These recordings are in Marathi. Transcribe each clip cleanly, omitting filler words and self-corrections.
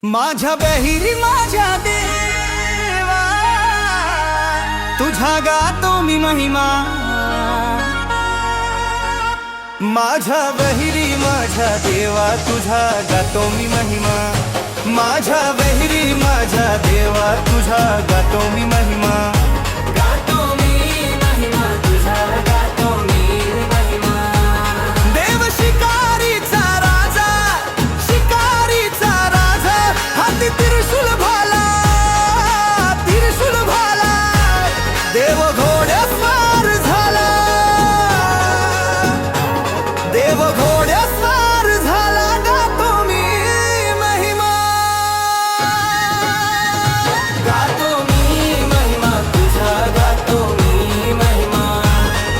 माझ्या बहिरी माझ्या देवा, तुझा गातो मी महिमा। माझ्या बहिरी माझ्या देवा, तुझा गातो मी महिमा। माझ्या बहिरी माझ्या देवा, तुझा गातो मी महिमा। गातो मी महिमा, तुझा गातो मी महिमा। देव शिकारीचा राजा, शिकारीचा राजा, हाती त्रिशूल भाला, त्रिशूल भाला। देव घोड्यास्वार झाला, देव घोड्यास्वार झाला। गातो मी महिमा, गातो मी महिमा, तुझा गातो मी महिमा।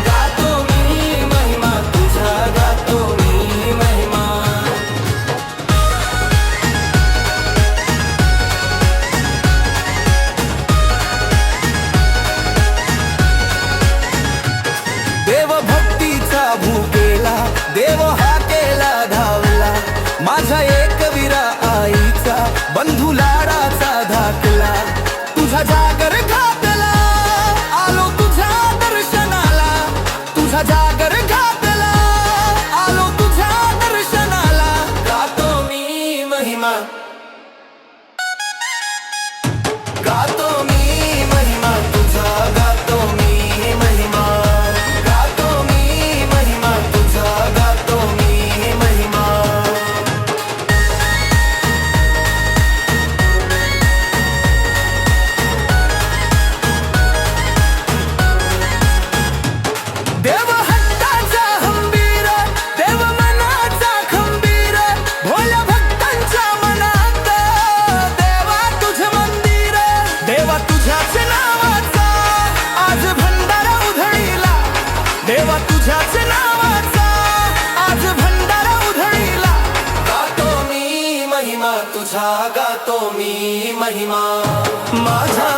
गातो मी महिमा, तुझा गातो मी महिमा। देव भक्तीचा भूकेला, देव हाकेला धावला। माझा एक विरा आईचा, बंधू लाडाचा धाकला। तुझा जागर घातला, आलो तुझ्या दर्शनाला। तुझा जागर घातला, आलो तुझ्या दर्शनाला। गातो मी महिमा, गातो मी महिमा, तुझा गातो मी महिमा। गातो मी महिमा, तुझा गातो मी महिमा। देव हट्टाचा हंबीर, देव मनाचा खंबीर। भोल्या भक्तांच्या मनात देवा तुझे मंदिर। देवा तुझ्याच नावाचा आज भंडारा उधळीला। देवा तुझ्याच नावाचा आज भंडारा उधळीला। गातो मी महिमा, तुझा गातो मी महिमा। माझा